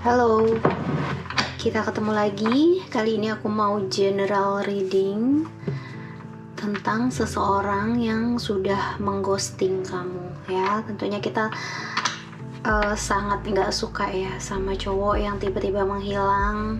Halo, kita ketemu lagi. Kali ini aku mau general reading tentang seseorang yang sudah mengghosting kamu ya. Tentunya kita sangat nggak suka ya sama cowok yang tiba-tiba menghilang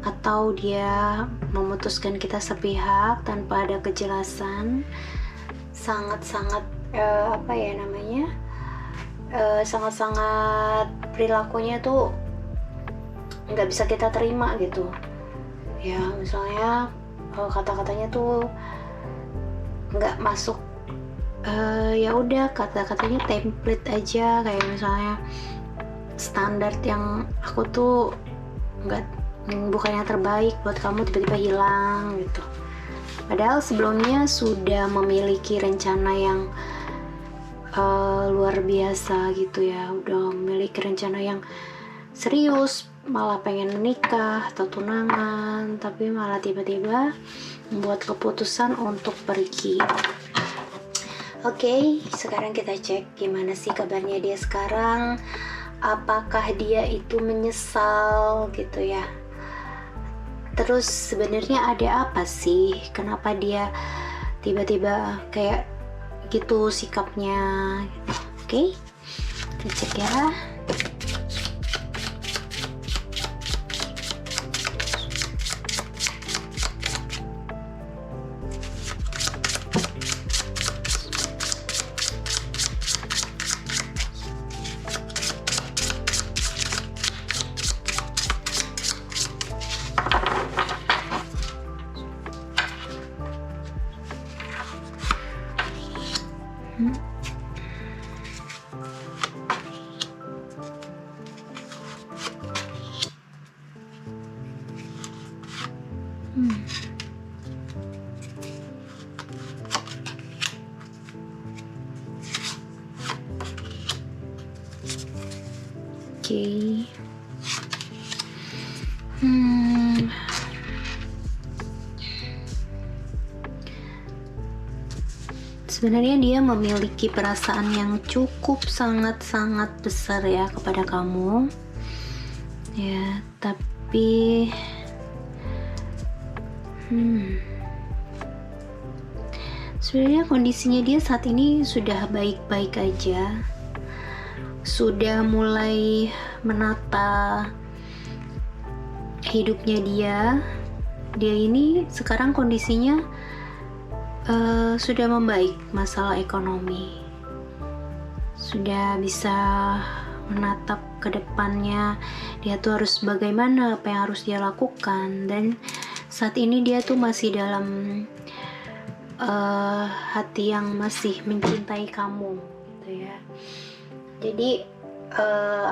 atau dia memutuskan kita sepihak tanpa ada kejelasan. Sangat-sangat sangat-sangat perilakunya tuh nggak bisa kita terima gitu ya. Misalnya kata-katanya tuh nggak masuk, ya udah kata-katanya template aja, kayak misalnya standar yang aku tuh bukannya terbaik buat kamu tiba-tiba hilang gitu. Padahal sebelumnya sudah memiliki rencana yang luar biasa gitu ya, udah memiliki rencana yang serius, malah pengen menikah atau tunangan, tapi malah tiba-tiba membuat keputusan untuk pergi. Oke, sekarang kita cek gimana sih kabarnya dia sekarang. Apakah dia itu menyesal gitu ya? Terus sebenarnya ada apa sih? Kenapa dia tiba-tiba kayak gitu sikapnya gitu. Oke, kita cek ya. Oke. Sebenarnya dia memiliki perasaan yang cukup sangat-sangat besar ya kepada kamu. Ya, tapi sebenarnya kondisinya dia saat ini sudah baik-baik aja. Sudah mulai menata hidupnya dia. Dia ini sekarang kondisinya sudah membaik, masalah ekonomi. Sudah bisa menatap ke depannya, dia tuh harus bagaimana, apa yang harus dia lakukan. Dan saat ini dia tuh masih dalam hati yang masih mencintai kamu gitu ya. Jadi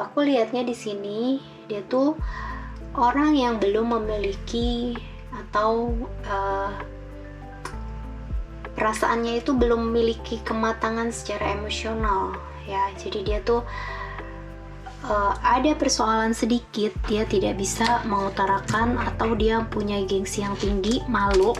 aku lihatnya di sini dia tuh orang yang belum memiliki atau perasaannya itu belum memiliki kematangan secara emosional ya. Jadi dia tuh ada persoalan sedikit, dia tidak bisa mengutarakan atau dia punya gengsi yang tinggi, malu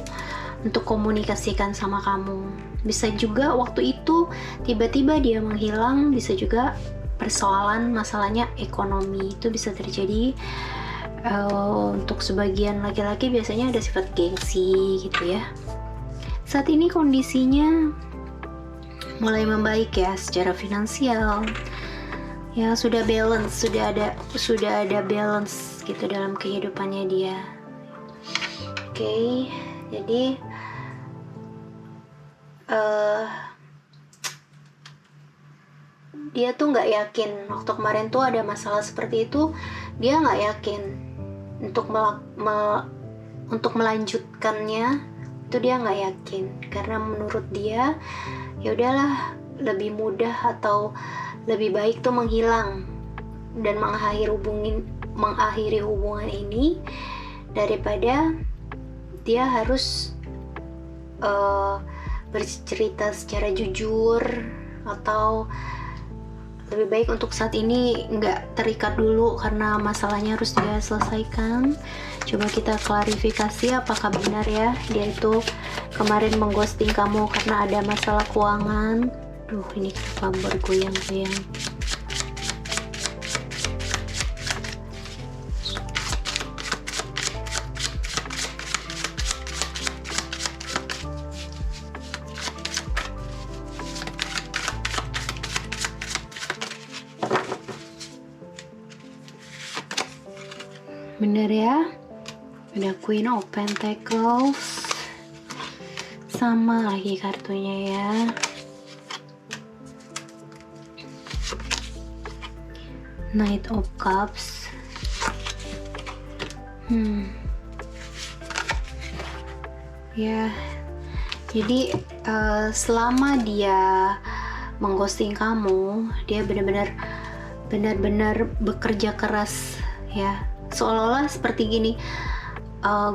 untuk komunikasikan sama kamu. Bisa juga waktu itu tiba-tiba dia menghilang, bisa juga persoalan masalahnya ekonomi, itu bisa terjadi. Untuk sebagian laki-laki biasanya ada sifat gengsi gitu ya. Saat ini kondisinya mulai membaik ya secara finansial. Ya sudah balance, sudah ada balance gitu dalam kehidupannya dia. Oke, jadi dia tuh nggak yakin waktu kemarin tuh ada masalah seperti itu, dia nggak yakin untuk melanjutkannya. Itu dia nggak yakin karena menurut dia ya udahlah, lebih mudah atau lebih baik tuh menghilang dan mengakhiri hubungan ini daripada dia harus bercerita secara jujur, atau lebih baik untuk saat ini nggak terikat dulu karena masalahnya harus dia selesaikan. Coba kita klarifikasi apakah benar ya dia itu kemarin mengghosting kamu karena ada masalah keuangan. Duh, ini kenapa bergoyang-goyang. Bener ya, ada Queen of Pentacles, sama lagi kartunya ya. Knight of Cups. Ya, jadi selama dia mengghosting kamu, dia benar-benar bekerja keras ya, seolah-olah seperti gini,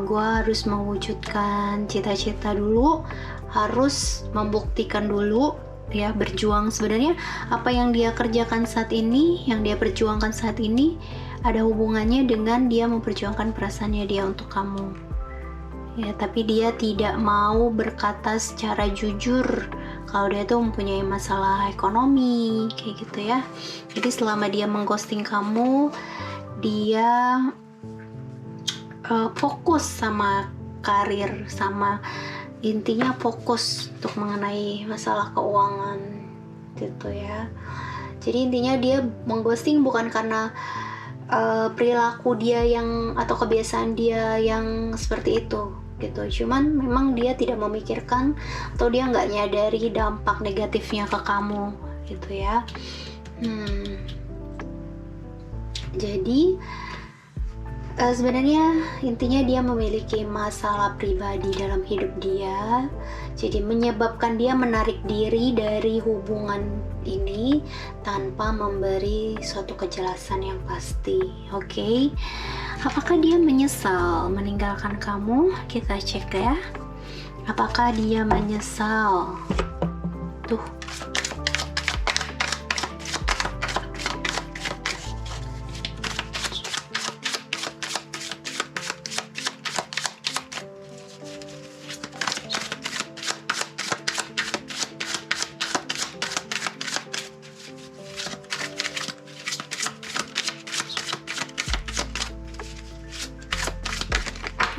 gue harus mewujudkan cita-cita dulu, harus membuktikan dulu ya, berjuang. Sebenarnya apa yang dia kerjakan saat ini, yang dia perjuangkan saat ini, ada hubungannya dengan dia memperjuangkan perasaannya dia untuk kamu ya. Tapi dia tidak mau berkata secara jujur kalau dia tuh mempunyai masalah ekonomi kayak gitu ya. Jadi selama dia mengghosting kamu, dia fokus sama karir, sama intinya fokus untuk mengenai masalah keuangan gitu ya. Jadi intinya dia mengghosting bukan karena perilaku dia yang atau kebiasaan dia yang seperti itu gitu, cuman memang dia tidak memikirkan atau dia nggak nyadari dampak negatifnya ke kamu gitu ya. Jadi sebenarnya intinya dia memiliki masalah pribadi dalam hidup dia, jadi menyebabkan dia menarik diri dari hubungan ini tanpa memberi suatu kejelasan yang pasti. Oke, apakah dia menyesal meninggalkan kamu? Kita cek ya, apakah dia menyesal. Tuh,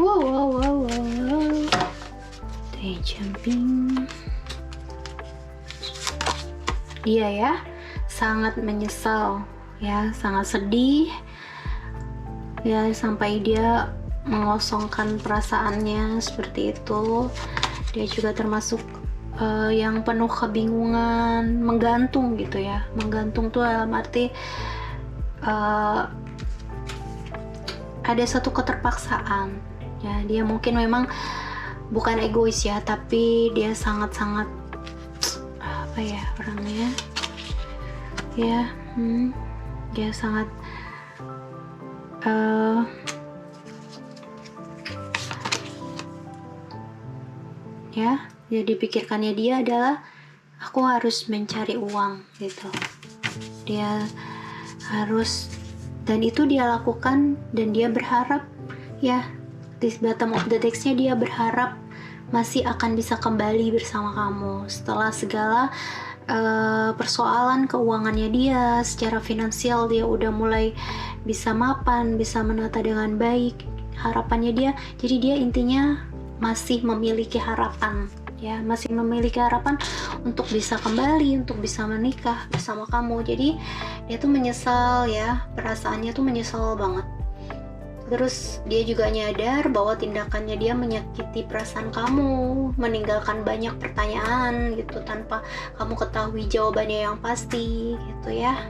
wow. Jumping. Dia ya sangat menyesal ya, sangat sedih ya, sampai dia mengosongkan perasaannya seperti itu. Dia juga termasuk yang penuh kebingungan, menggantung gitu ya. Menggantung tuh dalam arti ada satu keterpaksaan ya. Dia mungkin memang bukan egois ya, tapi dia sangat-sangat apa ya orangnya ya, dia sangat ya, jadi pikirkannya dia adalah aku harus mencari uang gitu. Dia harus, dan itu dia lakukan, dan dia berharap ya, di bottom of the decksnya dia berharap masih akan bisa kembali bersama kamu setelah segala persoalan keuangannya dia. Secara finansial dia udah mulai bisa mapan, bisa menata dengan baik harapannya dia. Jadi dia intinya masih memiliki harapan ya, masih memiliki harapan untuk bisa kembali, untuk bisa menikah bersama kamu. Jadi dia tuh menyesal ya, perasaannya tuh menyesal banget. Terus dia juga nyadar bahwa tindakannya dia menyakiti perasaan kamu, meninggalkan banyak pertanyaan gitu tanpa kamu ketahui jawabannya yang pasti gitu ya.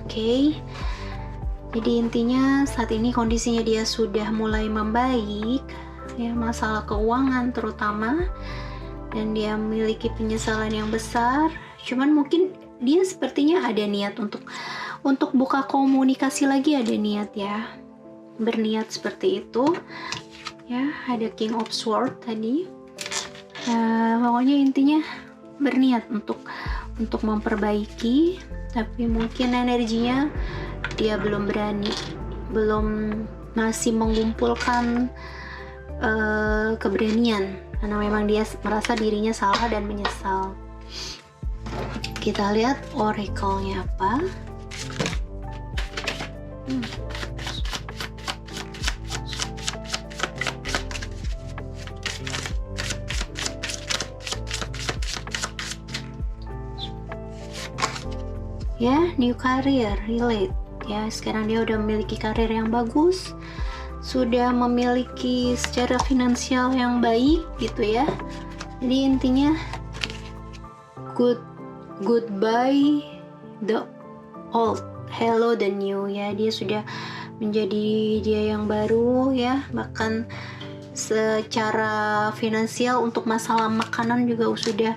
Oke. Jadi intinya saat ini kondisinya dia sudah mulai membaik ya, masalah keuangan terutama, dan dia memiliki penyesalan yang besar. Cuman mungkin dia sepertinya ada niat untuk buka komunikasi lagi, ada niat ya, berniat seperti itu ya. Ada King of Swords tadi, pokoknya intinya berniat untuk memperbaiki, tapi mungkin energinya dia belum berani, masih mengumpulkan keberanian, karena memang dia merasa dirinya salah dan menyesal. Kita lihat oracle-nya apa. Ya, new career, relate ya. Sekarang dia udah memiliki karir yang bagus, sudah memiliki secara finansial yang baik gitu ya. Jadi intinya goodbye the old, hello the new ya. Dia sudah menjadi dia yang baru ya. Bahkan secara finansial untuk masalah makanan juga sudah,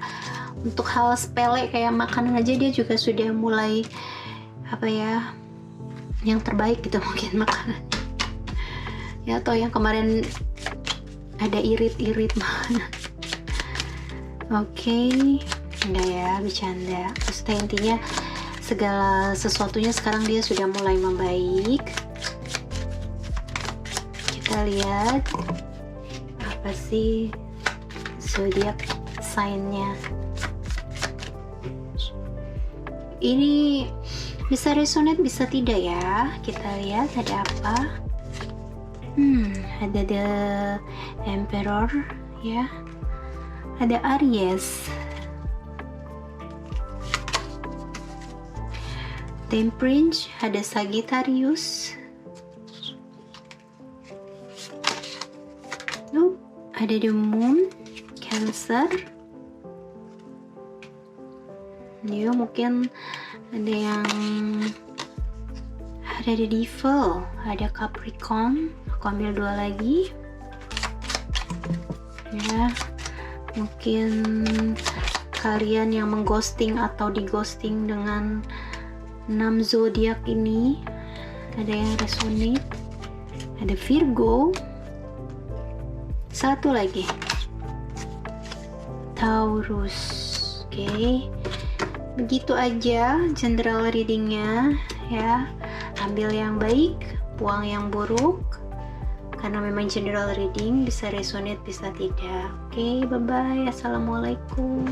untuk hal sepele kayak makanan aja dia juga sudah mulai yang terbaik gitu mungkin makanan ya. Atau yang kemarin ada irit-irit makanan. Oke, enggak ya, bercanda. Maksudnya intinya segala sesuatunya sekarang dia sudah mulai membaik. Kita lihat apa sih zodiak sign-nya. Ini bisa resonate, bisa tidak ya. Kita lihat ada apa. Ada the Emperor ya. Ada Aries, Temperance, ada Sagittarius, ada the Moon, Cancer. Dia mungkin ada yang ada the Devil, ada Capricorn. Aku ambil 2 lagi ya. Mungkin kalian yang mengghosting atau dighosting dengan 6 zodiak ini, ada yang resonate. Ada Virgo, 1 lagi Taurus. Oke. Begitu aja general readingnya ya. Ambil yang baik, buang yang buruk, karena memang general reading, bisa resonate bisa tidak. Oke, bye bye, assalamualaikum.